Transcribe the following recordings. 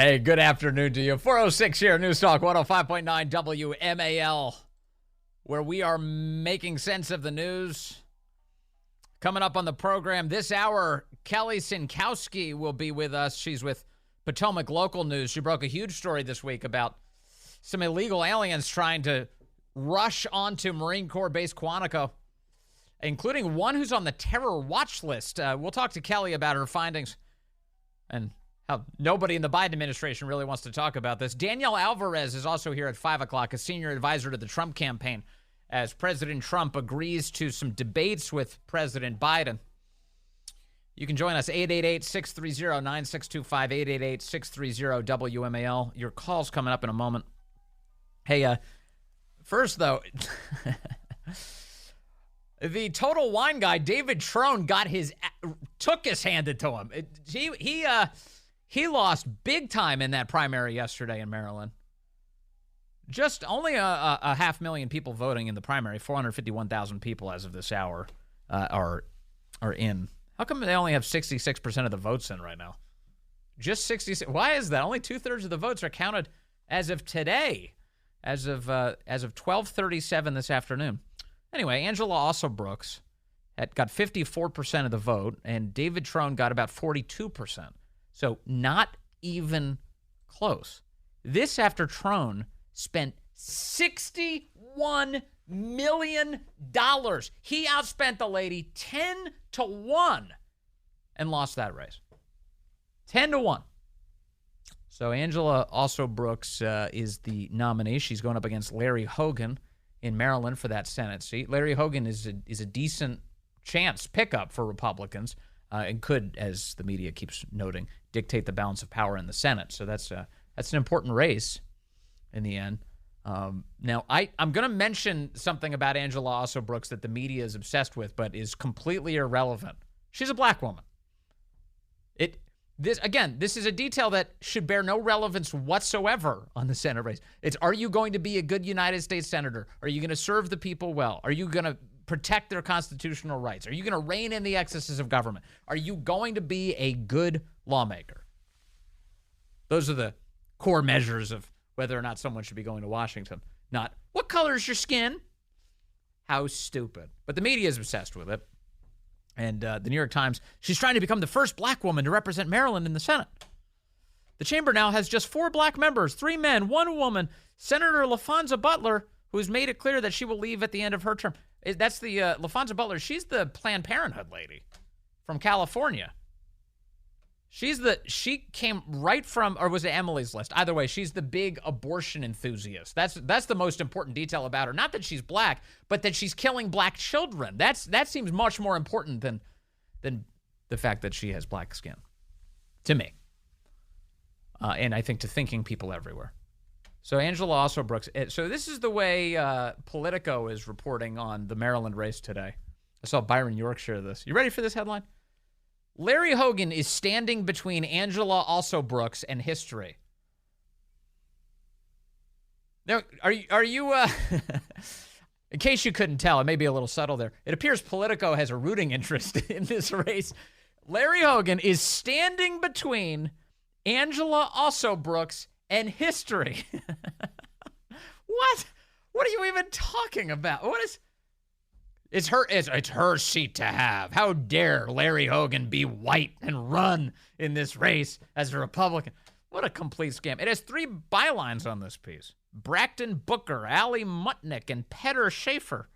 Hey, good afternoon to you. 406 here, News Talk 105.9 WMAL, where we are making sense of the news. Coming up on the program this hour, Kelly Sienkowski will be with us. She's with Potomac Local News. She broke a huge story this week about some illegal aliens trying to rush onto Marine Corps Base Quantico, including one who's on the terror watch list. We'll talk to Kelly about her findings and how nobody in the Biden administration really wants to talk about this. Danielle Alvarez is also here at 5 o'clock, a senior advisor to the Trump campaign, as President Trump agrees to some debates with President Biden. You can join us, 888-630-9625, 888-630-WMAL. Your call's coming up in a moment. Hey, first, though, the total wine guy, David Trone, took his handed to him. He lost big time in that primary yesterday in Maryland. Just only a 500,000 people voting in the primary. 451,000 people as of this hour are in. How come they only have 66% of the votes in right now? Just 66. Why is that? Only 2/3 of the votes are counted as of today, as of 12:37 this afternoon. Anyway, Angela Alsobrooks got 54% of the vote, and David Trone got about 42%. So not even close. This after Trone spent $61 million. He outspent the lady 10-1 and lost that race. 10-1. So Angela Alsobrooks is the nominee. She's going up against Larry Hogan in Maryland for that Senate seat. Larry Hogan is a decent chance pickup for Republicans and could, as the media keeps noting, dictate the balance of power in the Senate. So that's an important race in the end. Now, I'm going to mention something about Angela Alsobrooks that the media is obsessed with, but is completely irrelevant. She's a black woman. This is a detail that should bear no relevance whatsoever on the Senate race. It's, are you going to be a good United States senator? Are you going to serve the people well? Are you going to protect their constitutional rights? Are you going to rein in the excesses of government? Are you going to be a good lawmaker? Those are the core measures of whether or not someone should be going to Washington. Not, what color is your skin? How stupid. But the media is obsessed with it. And the New York Times, she's trying to become the first black woman to represent Maryland in the Senate. The chamber now has just 4 black members, 3 men, 1 woman. Senator LaFonza Butler, who's made it clear that she will leave at the end of her term. That's the LaFonza Butler. She's the Planned Parenthood lady from California. She came right from, or was it Emily's List? Either way, she's the big abortion enthusiast. That's the most important detail about her. Not that she's black, but that she's killing black children. That seems much more important than the fact that she has black skin, to me. And I think to thinking people everywhere. So Angela Alsobrooks. So this is the way Politico is reporting on the Maryland race today. I saw Byron York share this. You ready for this headline? Larry Hogan is standing between Angela Alsobrooks and history. Now, are you in case you couldn't tell, it may be a little subtle there. It appears Politico has a rooting interest in this race. Larry Hogan is standing between Angela Alsobrooks and history. What? What are you even talking about? What is... It's her seat to have. How dare Larry Hogan be white and run in this race as a Republican? What a complete scam. It has 3 bylines on this piece. Braxton Booker, Allie Mutnick, and Petter Schaefer.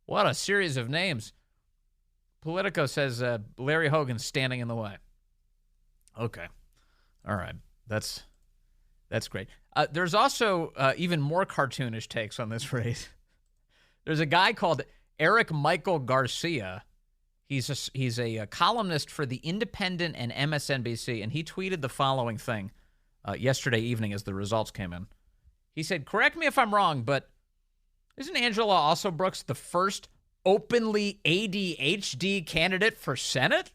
What a series of names. Politico says Larry Hogan's standing in the way. Okay. All right. That's great. There's also even more cartoonish takes on this race. There's a guy called Eric Michael Garcia. He's a columnist for The Independent and MSNBC, and he tweeted the following thing yesterday evening as the results came in. He said, correct me if I'm wrong, but isn't Angela Alsobrooks the first openly ADHD candidate for Senate?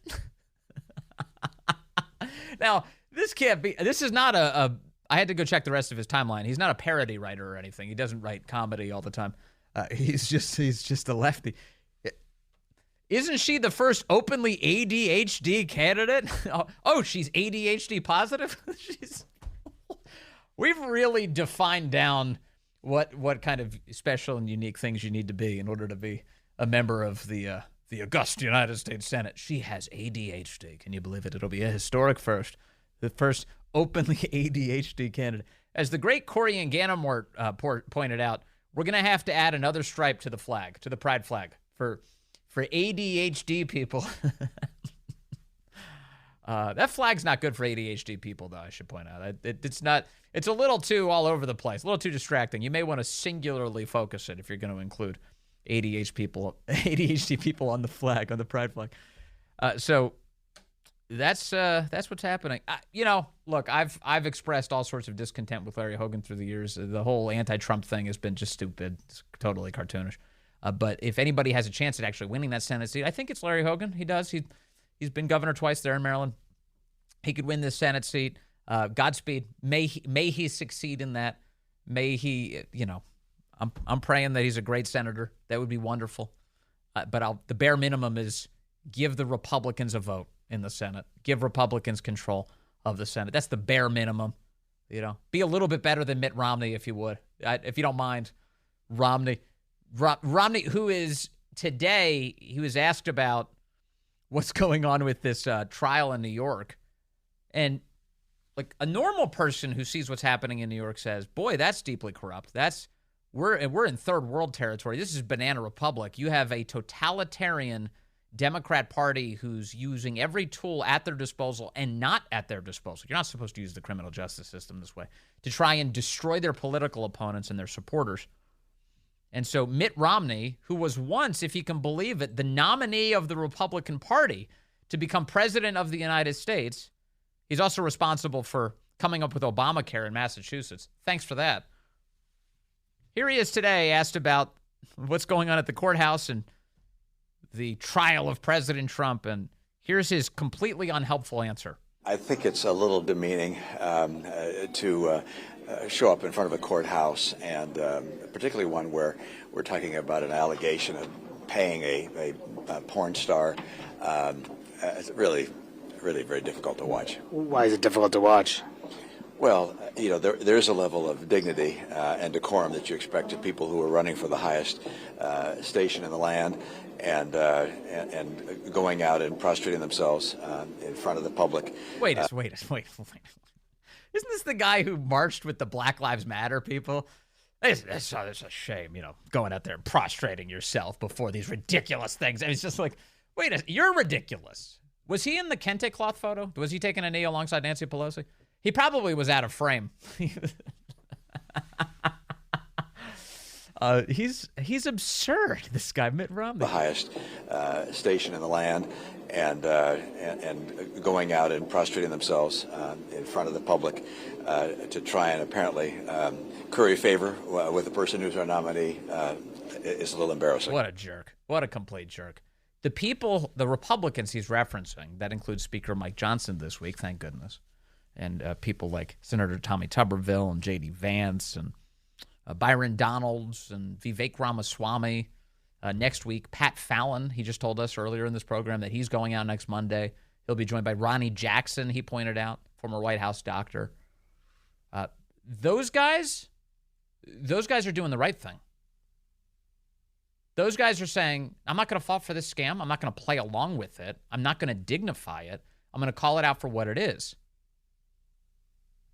Now, this is not I had to go check the rest of his timeline. He's not a parody writer or anything. He doesn't write comedy all the time. He's just a lefty. Isn't she the first openly ADHD candidate? Oh, she's ADHD positive? We've really defined down what kind of special and unique things you need to be in order to be a member of the august United States Senate. She has ADHD. Can you believe it? It'll be a historic first. The first openly ADHD candidate. As the great Corey and Ganamort pointed out, we're going to have to add another stripe to the flag, to the pride flag, for ADHD people. That flag's not good for ADHD people, though, I should point out. It's not. It's a little too all over the place, a little too distracting. You may want to singularly focus it if you're going to include ADHD people on the flag, on the pride flag. So that's what's happening. Look, I've expressed all sorts of discontent with Larry Hogan through the years. The whole anti-Trump thing has been just stupid. It's totally cartoonish. But if anybody has a chance at actually winning that Senate seat, I think it's Larry Hogan. He does. He's been governor twice there in Maryland. He could win this Senate seat. Godspeed. May he succeed in that. May he, I'm praying that he's a great senator. That would be wonderful. But the bare minimum is give the Republicans a vote in the Senate. Give Republicans control of the Senate. That's the bare minimum. Be a little bit better than Mitt Romney, if you would. If you don't mind, Romney, who is today, he was asked about what's going on with this trial in New York. And like a normal person who sees what's happening in New York says, boy, that's deeply corrupt. We're in third world territory. This is banana republic. You have a totalitarian Democrat Party who's using every tool at their disposal and not at their disposal. You're not supposed to use the criminal justice system this way to try and destroy their political opponents and their supporters. And so Mitt Romney, who was once, if you can believe it, the nominee of the Republican Party to become president of the United States, he's also responsible for coming up with Obamacare in Massachusetts. Thanks for that. Here he is today, asked about what's going on at the courthouse and the trial of President Trump, and here's his completely unhelpful answer. I think it's a little demeaning to show up in front of a courthouse, and particularly one where we're talking about an allegation of paying a porn star. It's really very difficult to watch. Why is it difficult to watch? Well, there's a level of dignity and decorum that you expect of people who are running for the highest station in the land, and going out and prostrating themselves in front of the public. Wait. Isn't this the guy who marched with the Black Lives Matter people? It's a shame, going out there and prostrating yourself before these ridiculous things. And it's just like, you're ridiculous. Was he in the Kente cloth photo? Was he taking a knee alongside Nancy Pelosi? He probably was out of frame. He's absurd, this guy, Mitt Romney. The highest station in the land, and going out and prostrating themselves in front of the public to try and apparently curry favor with the person who's our nominee is a little embarrassing. What a jerk. What a complete jerk. The Republicans he's referencing, that includes Speaker Mike Johnson this week, thank goodness, and people like Senator Tommy Tuberville and J.D. Vance and Byron Donalds and Vivek Ramaswamy. Next week, Pat Fallon, he just told us earlier in this program that he's going out next Monday. He'll be joined by Ronnie Jackson, he pointed out, former White House doctor. Those guys are doing the right thing. Those guys are saying, I'm not going to fall for this scam. I'm not going to play along with it. I'm not going to dignify it. I'm going to call it out for what it is,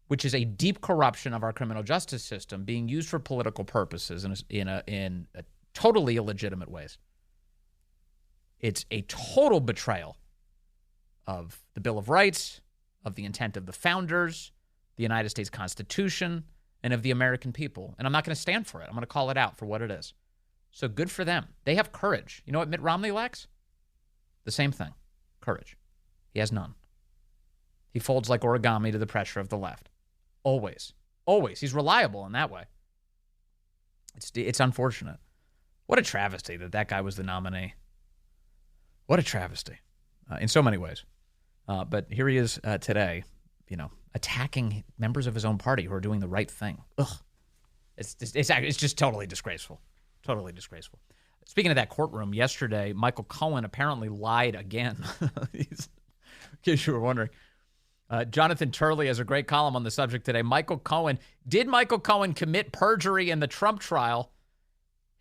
which is a deep corruption of our criminal justice system being used for political purposes in a totally illegitimate ways. It's a total betrayal of the Bill of Rights, of the intent of the founders, the United States Constitution, and of the American people. And I'm not going to stand for it. I'm going to call it out for what it is. So good for them. They have courage. You know what Mitt Romney lacks? The same thing. Courage. He has none. He folds like origami to the pressure of the left. Always. Always. He's reliable in that way. It's unfortunate. What a travesty that guy was the nominee. What a travesty. In so many ways. But here he is today, attacking members of his own party who are doing the right thing. Ugh. It's just totally disgraceful. Totally disgraceful. Speaking of that courtroom, yesterday, Michael Cohen apparently lied again. In case you were wondering. Jonathan Turley has a great column on the subject today. Did Michael Cohen commit perjury in the Trump trial?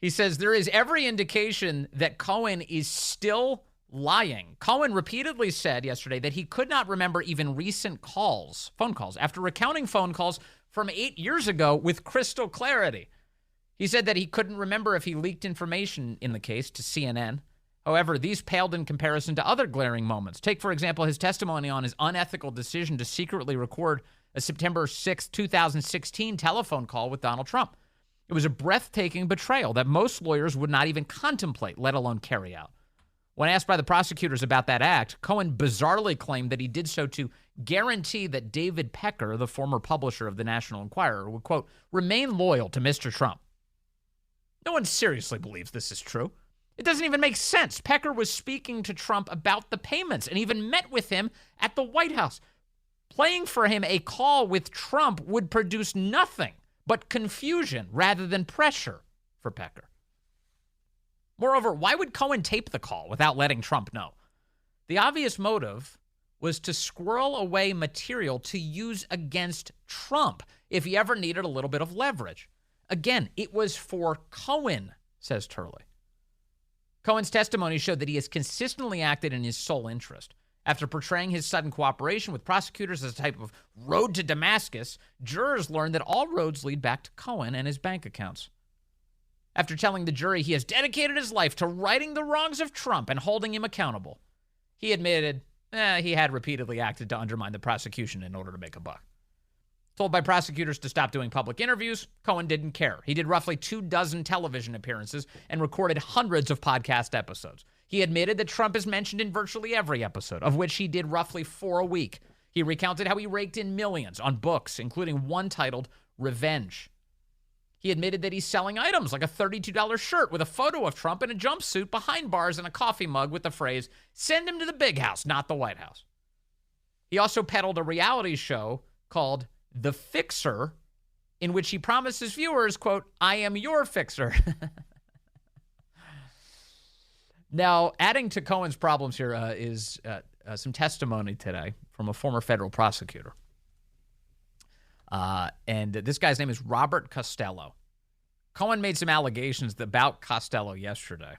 He says there is every indication that Cohen is still lying. Cohen repeatedly said yesterday that he could not remember even recent phone calls, after recounting phone calls from 8 years ago with crystal clarity. He said that he couldn't remember if he leaked information in the case to CNN. However, these paled in comparison to other glaring moments. Take, for example, his testimony on his unethical decision to secretly record a September 6, 2016 telephone call with Donald Trump. It was a breathtaking betrayal that most lawyers would not even contemplate, let alone carry out. When asked by the prosecutors about that act, Cohen bizarrely claimed that he did so to guarantee that David Pecker, the former publisher of the National Enquirer, would, quote, remain loyal to Mr. Trump. No one seriously believes this is true. It doesn't even make sense. Pecker was speaking to Trump about the payments and even met with him at the White House. Playing for him a call with Trump would produce nothing but confusion rather than pressure for Pecker. Moreover, why would Cohen tape the call without letting Trump know? The obvious motive was to squirrel away material to use against Trump if he ever needed a little bit of leverage. Again, it was for Cohen, says Turley. Cohen's testimony showed that he has consistently acted in his sole interest. After portraying his sudden cooperation with prosecutors as a type of road to Damascus, jurors learned that all roads lead back to Cohen and his bank accounts. After telling the jury he has dedicated his life to righting the wrongs of Trump and holding him accountable, he admitted he had repeatedly acted to undermine the prosecution in order to make a buck. Told by prosecutors to stop doing public interviews, Cohen didn't care. He did roughly 24 television appearances and recorded hundreds of podcast episodes. He admitted that Trump is mentioned in virtually every episode, of which he did roughly 4 a week. He recounted how he raked in millions on books, including one titled Revenge. He admitted that he's selling items like a $32 shirt with a photo of Trump in a jumpsuit behind bars and a coffee mug with the phrase, "Send him to the big house, not the White House." He also peddled a reality show called The Fixer, in which he promises viewers, quote, "I am your fixer." Now, adding to Cohen's problems here is some testimony today from a former federal prosecutor. And this guy's name is Robert Costello. Cohen made some allegations about Costello yesterday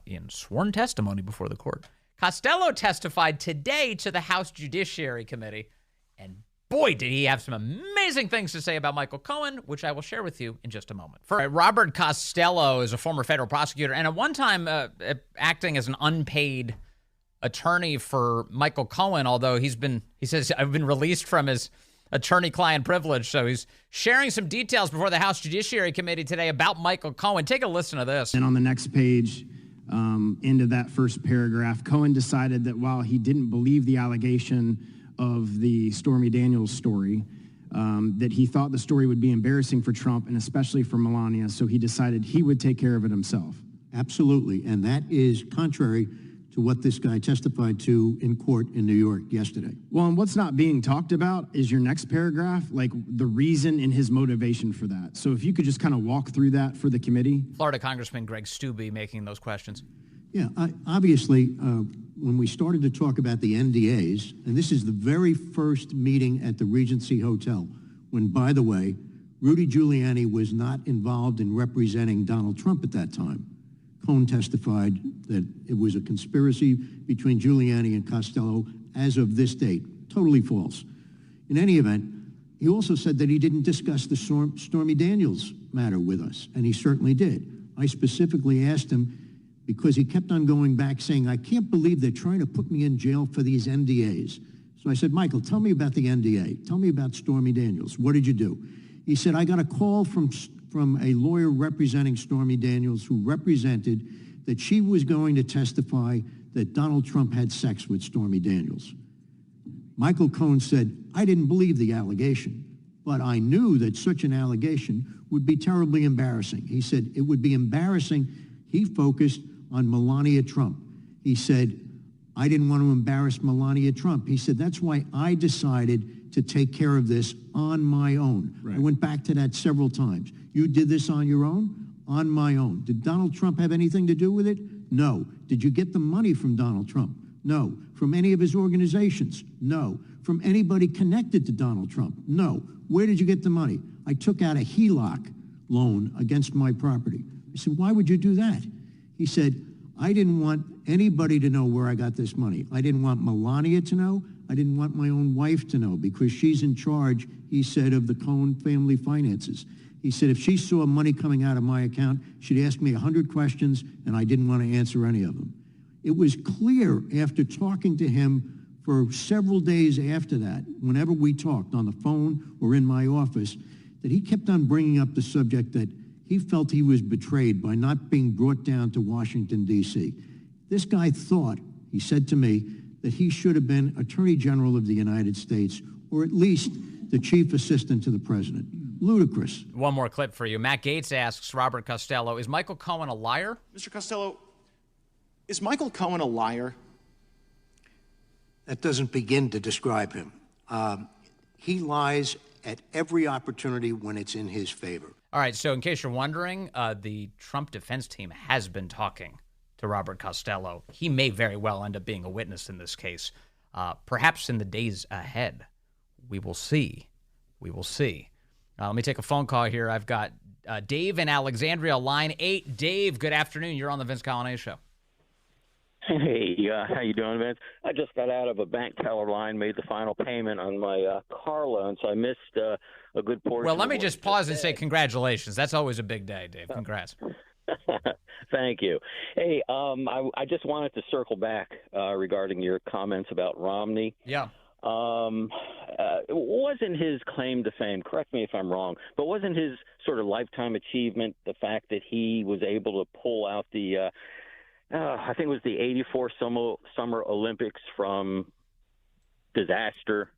in sworn testimony before the court. Costello testified today to the House Judiciary Committee, and boy, did he have some amazing things to say about Michael Cohen, which I will share with you in just a moment. Robert Costello is a former federal prosecutor and at one time acting as an unpaid attorney for Michael Cohen, although he says, I've been released from his attorney-client privilege, so he's sharing some details before the House Judiciary Committee today about Michael Cohen. Take a listen to this. And on the next page, into that first paragraph, Cohen decided that while he didn't believe the allegation of the Stormy Daniels story, that he thought the story would be embarrassing for Trump and especially for Melania, so he decided he would take care of it himself. Absolutely, and that is contrary to what this guy testified to in court in New York yesterday. Well, and what's not being talked about is your next paragraph, like the reason and his motivation for that. So if you could just kind of walk through that for the committee. Florida Congressman Greg Steube making those questions. Yeah, obviously, when we started to talk about the NDAs, and this is the very first meeting at the Regency Hotel, when, by the way, Rudy Giuliani was not involved in representing Donald Trump at that time. Cohen testified that it was a conspiracy between Giuliani and Costello as of this date. Totally false. In any event, he also said that he didn't discuss the Stormy Daniels matter with us, and he certainly did. I specifically asked him, because he kept on going back saying, I can't believe they're trying to put me in jail for these NDAs. So I said, Michael, tell me about the NDA. Tell me about Stormy Daniels. What did you do? He said, I got a call from a lawyer representing Stormy Daniels who represented that she was going to testify that Donald Trump had sex with Stormy Daniels. Michael Cohen said, I didn't believe the allegation, but I knew that such an allegation would be terribly embarrassing. He said it would be embarrassing. He focused on Melania Trump. He said, I didn't want to embarrass Melania Trump. He said, that's why I decided to take care of this on my own. Right. I went back to that several times. You did this on your own? on my own. Did Donald Trump have anything to do with it? No. Did you get the money from Donald Trump? No. From any of his organizations? No. From anybody connected to Donald Trump? No. Where did you get the money? I took out a HELOC loan against my property. I said, why would you do that? He said, I didn't want anybody to know where I got this money. I didn't want Melania to know. I didn't want my own wife to know because she's in charge, he said, of the Cohen family finances. He said if she saw money coming out of my account, she'd ask me 100 questions, and I didn't want to answer any of them. It was clear after talking to him for several days after that, whenever we talked on the phone or in my office, that he kept on bringing up the subject that he felt he was betrayed by not being brought down to Washington, D.C. This guy thought, he said to me, that he should have been Attorney General of the United States, or at least the Chief Assistant to the President. Ludicrous. One more clip for you. Matt Gaetz asks Robert Costello, is Michael Cohen a liar? Mr. Costello, is Michael Cohen a liar? That doesn't begin to describe him. He lies at every opportunity when it's in his favor. All right, so in case you're wondering, the Trump defense team has been talking to Robert Costello. He may very well end up being a witness in this case, perhaps in the days ahead. We will see. We will see. Let me take a phone call here. I've got Dave in Alexandria, line 8. Dave, good afternoon. You're on the Vince Colonnese Show. Hey, how you doing, Vince? I just got out of a bank teller line, made the final payment on my car loan, so I missed a good portion. Well, let me just pause and say congratulations. That's always a big day, Dave. Congrats. Thank you. Hey, I just wanted to circle back regarding your comments about Romney. Yeah. Wasn't his claim to fame, correct me if I'm wrong, but wasn't his sort of lifetime achievement the fact that he was able to pull out the I think it was the 84 Summer Olympics from disaster?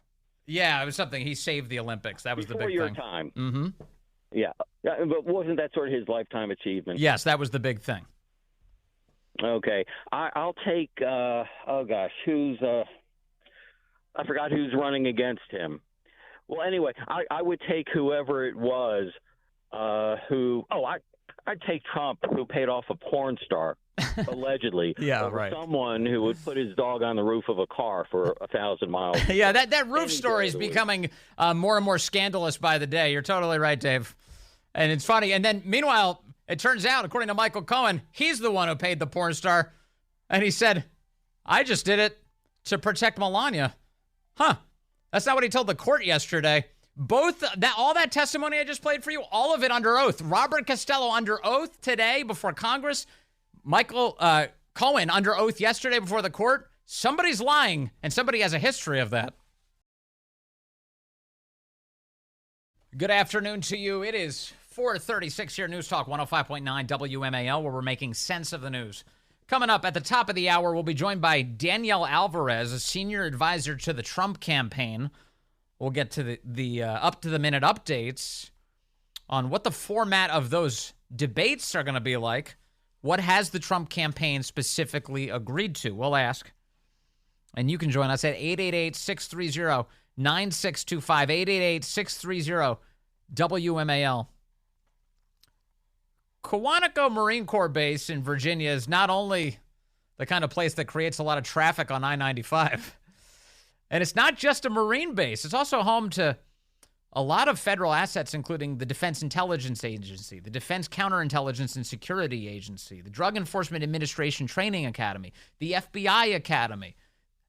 Yeah, it was something. He saved the Olympics. That was Before the big your thing. time. Mm-hmm. Yeah, but wasn't that sort of his lifetime achievement? Yes, that was the big thing. Okay. I'll take, who's, I forgot who's running against him. Well, anyway, I would take whoever it was I'd take Trump, who paid off a porn star, allegedly. Yeah, over right. Someone who would put his dog on the roof of a car for 1,000 miles. Yeah, that roof story is becoming more and more scandalous by the day. You're totally right, Dave. And it's funny. And then, meanwhile, it turns out, according to Michael Cohen, he's the one who paid the porn star. And he said, I just did it to protect Melania. Huh. That's not what he told the court yesterday. All that testimony I just played for you, all of it under oath. Robert Costello under oath today before Congress. Michael Cohen under oath yesterday before the court. Somebody's lying, and somebody has a history of that. Good afternoon to you. It is 4:36 here, News Talk 105.9 WMAL, where we're making sense of the news. Coming up at the top of the hour, we'll be joined by Danielle Alvarez, a senior advisor to the Trump campaign. We'll get to the up-to-the-minute updates on what the format of those debates are going to be like. What has the Trump campaign specifically agreed to? We'll ask. And you can join us at 888-630-9625, 888-630-WMAL. Quantico Marine Corps Base in Virginia is not only the kind of place that creates a lot of traffic on I-95, and it's not just a Marine base. It's also home to a lot of federal assets, including the Defense Intelligence Agency, the Defense Counterintelligence and Security Agency, the Drug Enforcement Administration Training Academy, the FBI Academy,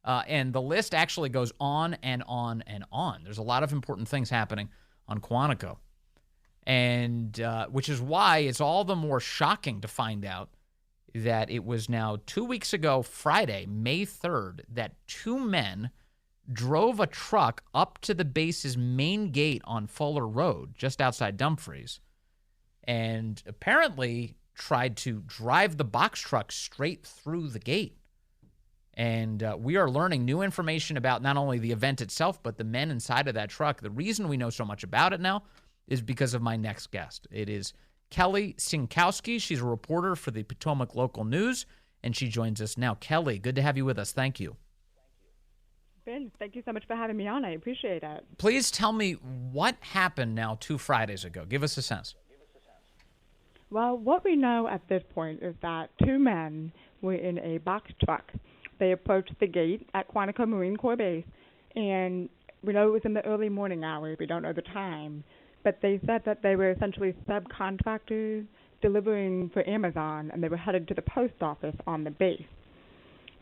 and the list actually goes on and on and on. There's a lot of important things happening on Quantico, and which is why it's all the more shocking to find out that it was now 2 weeks ago, Friday, May 3rd, that two men drove a truck up to the base's main gate on Fuller Road, just outside Dumfries, and apparently tried to drive the box truck straight through the gate. And we are learning new information about not only the event itself, but the men inside of that truck. The reason we know so much about it now is because of my next guest. It is Kelly Sienkowski. She's a reporter for the Potomac Local News, and she joins us now. Kelly, good to have you with us. Thank you. Ben, thank you so much for having me on. I appreciate it. Please tell me what happened now 2 Fridays ago. Give us a sense. Well, what we know at this point is that two men were in a box truck. They approached the gate at Quantico Marine Corps Base, and we know it was in the early morning hours. We don't know the time. But they said that they were essentially subcontractors delivering for Amazon, and they were headed to the post office on the base.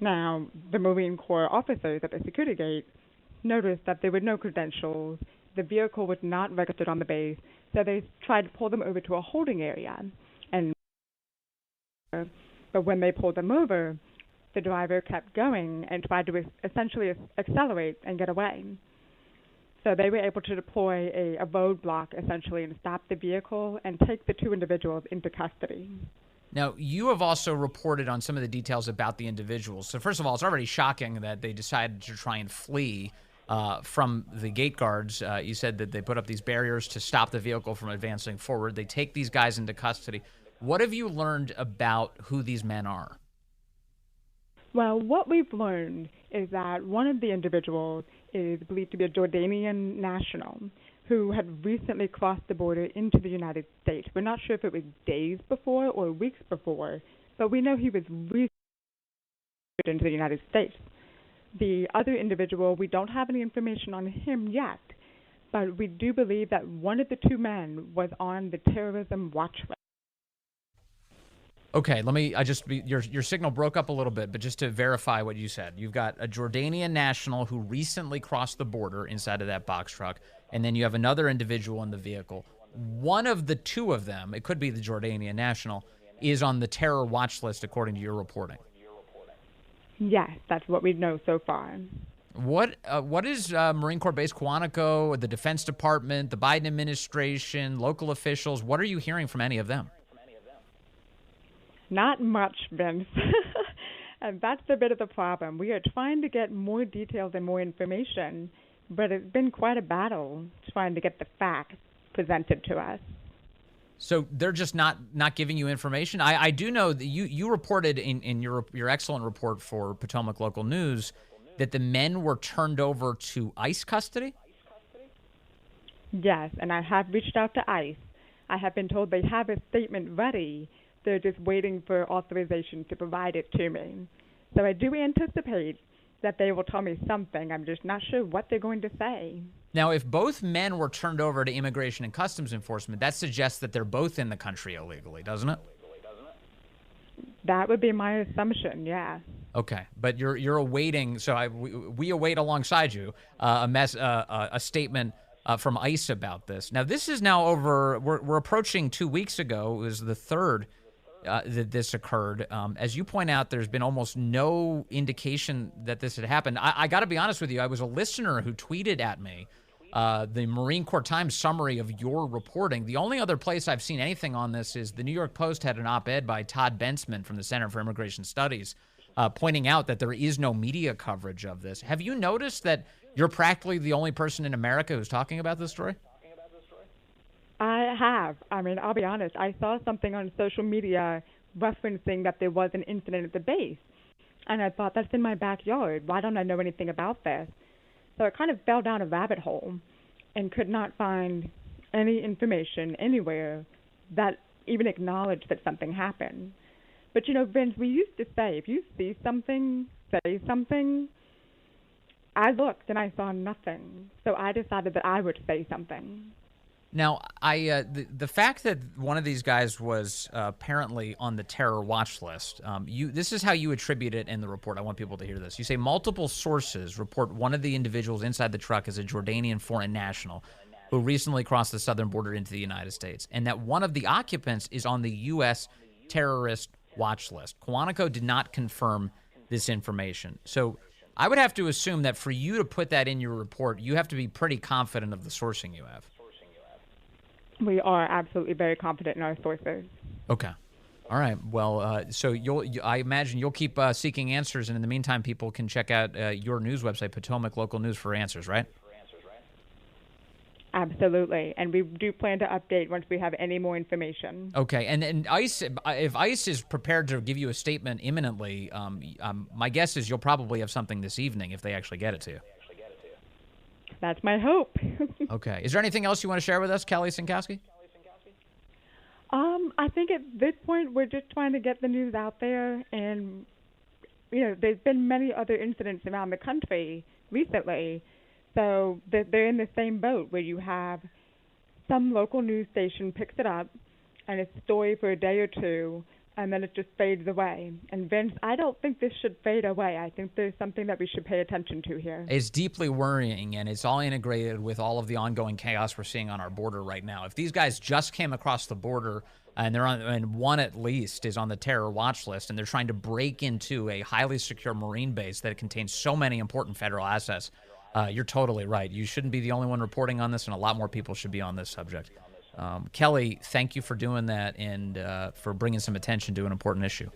Now, the Marine Corps officers at the security gate noticed that there were no credentials. The vehicle was not registered on the base, so they tried to pull them over to a holding area. But when they pulled them over, the driver kept going and tried to essentially accelerate and get away. So they were able to deploy a roadblock essentially and stop the vehicle and take the two individuals into custody. Now, you have also reported on some of the details about the individuals. So first of all, it's already shocking that they decided to try and flee from the gate guards. You said that they put up these barriers to stop the vehicle from advancing forward. They take these guys into custody. What have you learned about who these men are? Well, what we've learned is that one of the individuals is believed to be a Jordanian national who had recently crossed the border into the United States. We're not sure if it was days before or weeks before, but we know he was recently into the United States. The other individual, we don't have any information on him yet, but we do believe that one of the two men was on the terrorism watch list. Okay, your signal broke up a little bit, but just to verify what you said, you've got a Jordanian national who recently crossed the border inside of that box truck, and then you have another individual in the vehicle. One of the two of them, it could be the Jordanian national, is on the terror watch list according to your reporting. Yes, that's what we know so far. What is Marine Corps Base Quantico, the Defense Department, the Biden administration, local officials, what are you hearing from any of them? Not much, Vince. And that's a bit of the problem. We are trying to get more details and more information, but it's been quite a battle trying to get the facts presented to us. So they're just not giving you information? I do know that you reported in your excellent report for Potomac Local News that the men were turned over to ICE custody? Yes, and I have reached out to ICE. I have been told they have a statement ready. They're just waiting for authorization to provide it to me. So I do anticipate that they will tell me something. I'm just not sure what they're going to say. Now, if both men were turned over to Immigration and Customs Enforcement, that suggests that they're both in the country illegally, doesn't it? That would be my assumption, yeah. Okay, but you're awaiting. So we await alongside you a statement from ICE about this. Now, this is now over. We're approaching 2 weeks ago. It was the third that this occurred. As you point out, there's been almost no indication that this had happened. I got to be honest with you. I was a listener who tweeted at me the Marine Corps Times summary of your reporting. The only other place I've seen anything on this is the New York Post had an op-ed by Todd Bensman from the Center for Immigration Studies pointing out that there is no media coverage of this. Have you noticed that you're practically the only person in America who's talking about this story? I have. I mean, I'll be honest. I saw something on social media referencing that there was an incident at the base. And I thought, that's in my backyard. Why don't I know anything about this? So I kind of fell down a rabbit hole and could not find any information anywhere that even acknowledged that something happened. But, you know, Vince, we used to say, if you see something, say something. I looked and I saw nothing. So I decided that I would say something. Now, the fact that one of these guys was apparently on the terror watch list, this is how you attribute it in the report. I want people to hear this. You say multiple sources report one of the individuals inside the truck is a Jordanian foreign national who recently crossed the southern border into the United States, and that one of the occupants is on the U.S. terrorist watch list. Quantico did not confirm this information. So I would have to assume that for you to put that in your report, you have to be pretty confident of the sourcing you have. We are absolutely very confident in our sources. Okay. All right. Well, so I imagine you'll keep seeking answers, and in the meantime, people can check out your news website, Potomac Local News, for answers, right? Absolutely. And we do plan to update once we have any more information. Okay. And ICE, if ICE is prepared to give you a statement imminently, my guess is you'll probably have something this evening if they actually get it to you. That's my hope. Okay. Is there anything else you want to share with us, Kelly Sienkowski? I think at this point we're just trying to get the news out there, and there's been many other incidents around the country recently, so they're in the same boat where you have some local news station picks it up, and it's a story for a day or two, and then it just fades away. And Vince, I don't think this should fade away. I think there's something that we should pay attention to here. It's deeply worrying, and it's all integrated with all of the ongoing chaos we're seeing on our border right now. If these guys just came across the border and and one at least is on the terror watch list, and they're trying to break into a highly secure Marine base that contains so many important federal assets, you're totally right. You shouldn't be the only one reporting on this, and a lot more people should be on this subject. Kelly, thank you for doing that and for bringing some attention to an important issue.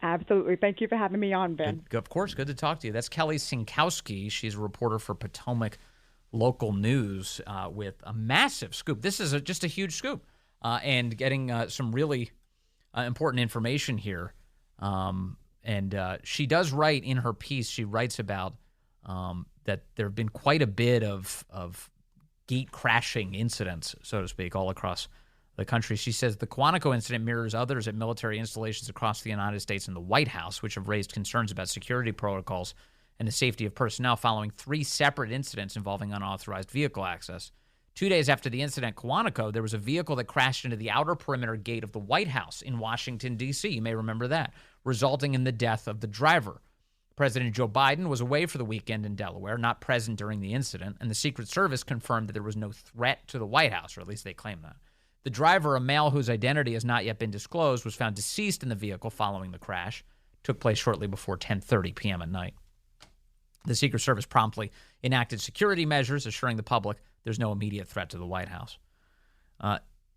Absolutely. Thank you for having me on, Ben. Of course. Good to talk to you. That's Kelly Sienkowski. She's a reporter for Potomac Local News with a massive scoop. This is just a huge scoop and getting some really important information here. And she does write in her piece, she writes about that there have been quite a bit of gate crashing incidents, so to speak, all across the country. She says the Quantico incident mirrors others at military installations across the United States and the White House, which have raised concerns about security protocols and the safety of personnel following 3 separate incidents involving unauthorized vehicle access. 2 days after the incident at Quantico, there was a vehicle that crashed into the outer perimeter gate of the White House in Washington, D.C. You may remember that, resulting in the death of the driver. President Joe Biden was away for the weekend in Delaware, not present during the incident, and the Secret Service confirmed that there was no threat to the White House, or at least they claim that. The driver, a male whose identity has not yet been disclosed, was found deceased in the vehicle following the crash. It took place shortly before 10:30 p.m. at night. The Secret Service promptly enacted security measures, assuring the public there's no immediate threat to the White House.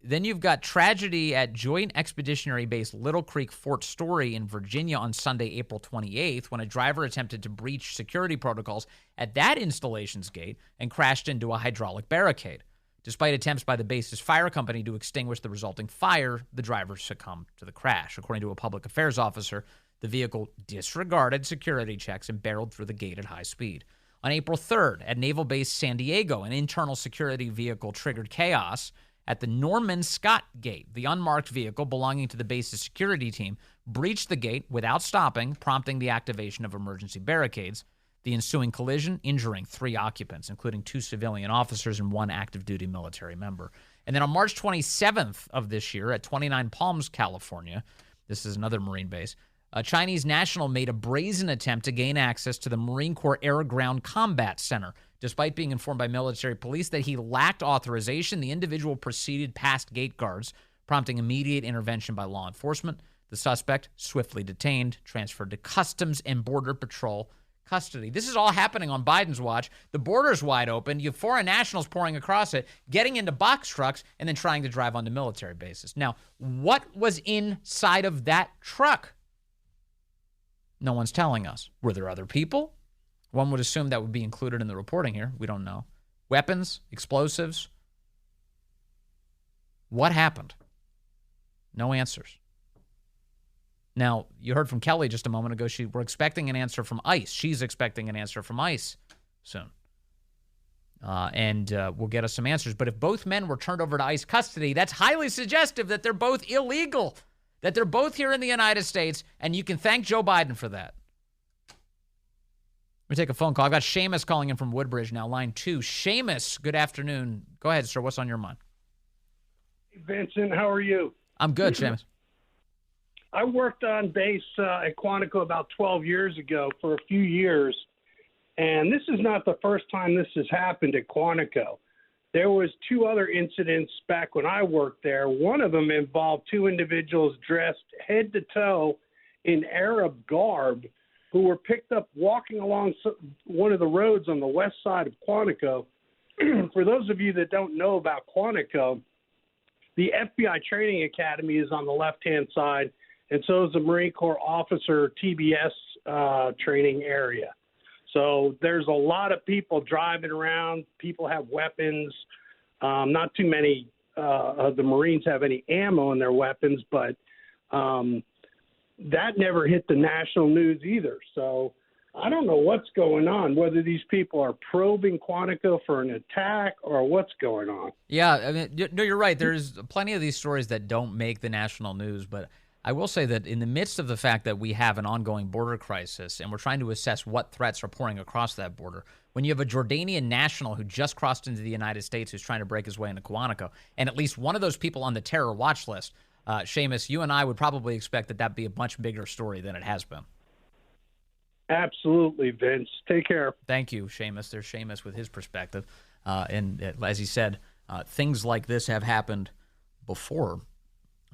Then you've got tragedy at Joint Expeditionary Base Little Creek, Fort Story in Virginia on Sunday, April 28th, when a driver attempted to breach security protocols at that installation's gate and crashed into a hydraulic barricade. Despite attempts by the base's fire company to extinguish the resulting fire, the driver succumbed to the crash. According to a public affairs officer, the vehicle disregarded security checks and barreled through the gate at high speed. On April 3rd, at Naval Base San Diego, an internal security vehicle triggered chaos at the Norman Scott Gate. The unmarked vehicle belonging to the base's security team breached the gate without stopping, prompting the activation of emergency barricades. The ensuing collision injuring 3 occupants, including 2 civilian officers and 1 active-duty military member. And then on March 27th of this year at 29 Palms, California, this is another Marine base, a Chinese national made a brazen attempt to gain access to the Marine Corps Air-Ground Combat Center. Despite being informed by military police that he lacked authorization, the individual proceeded past gate guards, prompting immediate intervention by law enforcement. The suspect, swiftly detained, transferred to Customs and Border Patrol custody. This is all happening on Biden's watch. The border's wide open. You have foreign nationals pouring across it, getting into box trucks, and then trying to drive onto military bases. Now, what was inside of that truck? No one's telling us. Were there other people? One would assume that would be included in the reporting here. We don't know. Weapons, explosives. What happened? No answers. Now, you heard from Kelly just a moment ago. We're expecting an answer from ICE. She's expecting an answer from ICE soon. And we'll get us some answers. But if both men were turned over to ICE custody, that's highly suggestive that they're both illegal, that they're both here in the United States, and you can thank Joe Biden for that. Let me take a phone call. I've got Seamus calling in from Woodbridge now, line 2. Seamus, good afternoon. Go ahead, sir. What's on your mind? Hey, Vincent, how are you? I'm good, Seamus. I worked on base at Quantico about 12 years ago for a few years, and this is not the first time this has happened at Quantico. There was 2 other incidents back when I worked there. One of them involved 2 individuals dressed head to toe in Arab garb who were picked up walking along one of the roads on the west side of Quantico. For those of you that don't know about Quantico, the FBI Training Academy is on the left-hand side, and so is the Marine Corps Officer TBS training area. So there's a lot of people driving around. People have weapons. Not too many of the Marines have any ammo in their weapons, but that never hit the national news either. So I don't know what's going on, whether these people are probing Quantico for an attack or what's going on. Yeah, I mean, no, you're right. There's plenty of these stories that don't make the national news, but I will say that in the midst of the fact that we have an ongoing border crisis and we're trying to assess what threats are pouring across that border, when you have a Jordanian national who just crossed into the United States who's trying to break his way into Quantico, and at least one of those people on the terror watch list, Seamus, you and I would probably expect that that'd be a much bigger story than it has been. Absolutely, Vince. Take care. Thank you, Seamus. There's Seamus with his perspective. And as he said, things like this have happened before,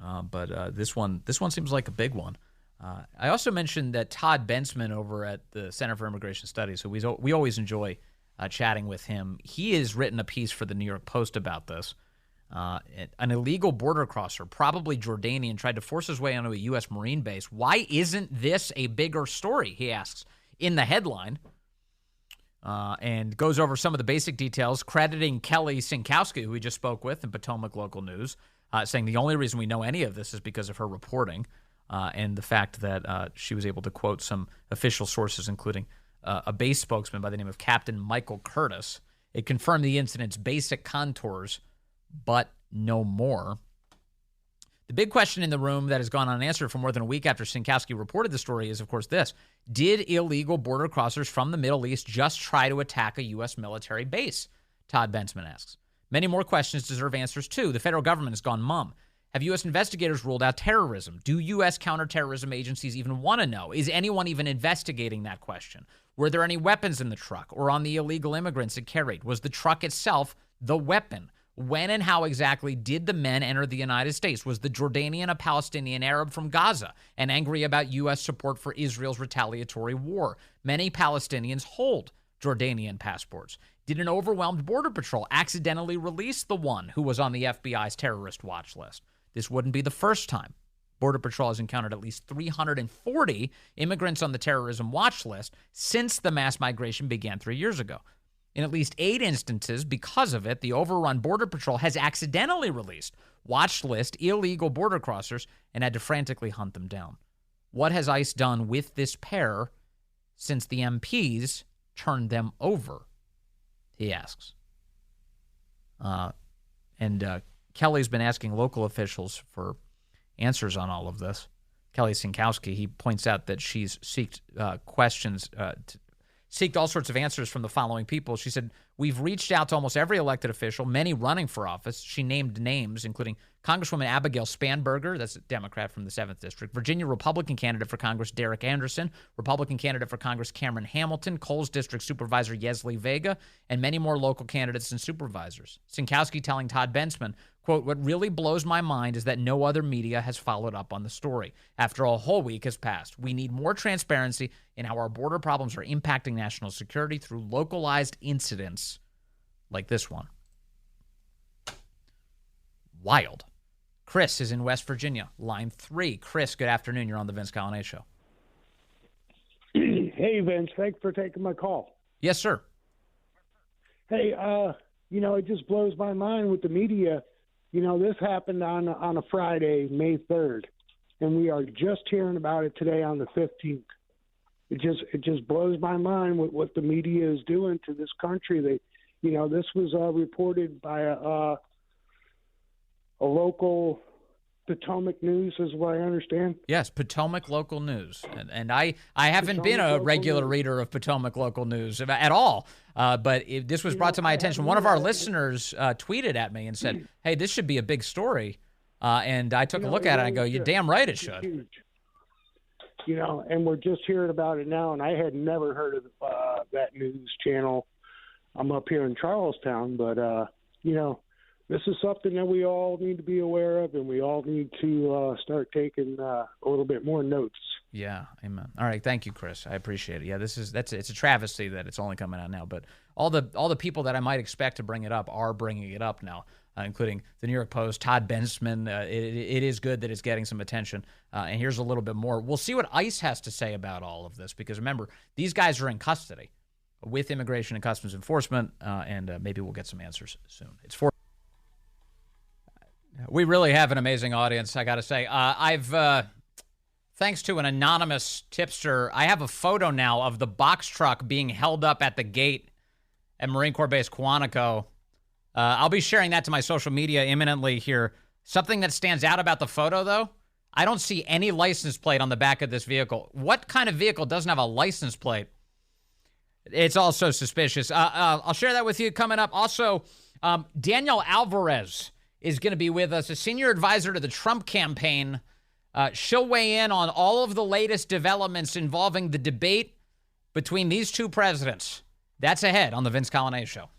but this one seems like a big one. I also mentioned that Todd Bensman over at the Center for Immigration Studies, who we always enjoy chatting with him, he has written a piece for the New York Post about this. An illegal border crosser, probably Jordanian, tried to force his way onto a U.S. Marine base. Why isn't this a bigger story, he asks in the headline, and goes over some of the basic details, crediting Kelly Sienkowski, who we just spoke with in Potomac Local News, saying the only reason we know any of this is because of her reporting and the fact that she was able to quote some official sources, including a base spokesman by the name of Captain Michael Curtis. It confirmed the incident's basic contours, but no more. The big question in the room that has gone unanswered for more than a week after Sienkowski reported the story is, of course, this. Did illegal border crossers from the Middle East just try to attack a U.S. military base? Todd Bensman asks. Many more questions deserve answers, too. The federal government has gone mum. Have U.S. investigators ruled out terrorism? Do U.S. counterterrorism agencies even want to know? Is anyone even investigating that question? Were there any weapons in the truck or on the illegal immigrants it carried? Was the truck itself the weapon? When and how exactly did the men enter the United States? Was the Jordanian a Palestinian Arab from Gaza and angry about U.S. support for Israel's retaliatory war? Many Palestinians hold Jordanian passports. Did an overwhelmed Border Patrol accidentally release the one who was on the FBI's terrorist watch list? This wouldn't be the first time. Border Patrol has encountered at least 340 immigrants on the terrorism watch list since the mass migration began 3 years ago. In at least 8 instances, because of it, the overrun Border Patrol has accidentally released watch list illegal border crossers and had to frantically hunt them down. What has ICE done with this pair since the MPs turned them over? He asks. Kelly's been asking local officials for answers on all of this. Kelly Sienkowski, he points out that she's seeked all sorts of answers from the following people. She said, we've reached out to almost every elected official, many running for office. She named names, including Congresswoman Abigail Spanberger, that's a Democrat from the 7th District, Virginia Republican candidate for Congress Derek Anderson, Republican candidate for Congress Cameron Hamilton, Coles District Supervisor Yesley Vega, and many more local candidates and supervisors. Sienkowski telling Todd Bensman, quote, what really blows my mind is that no other media has followed up on the story. After a whole week has passed, we need more transparency in how our border problems are impacting national security through localized incidents like this one. Wild. Chris is in West Virginia, line 3. Chris, good afternoon. You're on the Vince Colonnade Show. Hey, Vince. Thanks for taking my call. Yes, sir. Hey, it just blows my mind with the media. This happened on a Friday, May 3rd, and we are just hearing about it today on the 15th. It just blows my mind what the media is doing to this country. This was reported by a local Potomac News, is what I understand. Yes, Potomac Local News. And I haven't been a regular reader of Potomac Local News at all, but this was brought to my attention. One of our listeners tweeted at me and said, hey, this should be a big story. And I took a look at it and I go, you're damn right it should. Huge. And we're just hearing about it now, and I had never heard of that news channel. I'm up here in Charlestown, but, this is something that we all need to be aware of, and we all need to start taking a little bit more notes. Yeah, amen. All right, thank you, Chris. I appreciate it. Yeah, it's a travesty that it's only coming out now, but all the people that I might expect to bring it up are bringing it up now, including the New York Post, Todd Bensman. It is good that it's getting some attention. And here's a little bit more. We'll see what ICE has to say about all of this, because remember, these guys are in custody with Immigration and Customs Enforcement, and maybe we'll get some answers soon. We really have an amazing audience, I got to say. I've Thanks to an anonymous tipster, I have a photo now of the box truck being held up at the gate at Marine Corps Base Quantico. I'll be sharing that to my social media imminently here. Something that stands out about the photo, though, I don't see any license plate on the back of this vehicle. What kind of vehicle doesn't have a license plate? It's also suspicious. I'll share that with you coming up. Also, Danielle Alvarez is going to be with us, a senior advisor to the Trump campaign. She'll weigh in on all of the latest developments involving the debate between these two presidents. That's ahead on the Vince Coglianese Show.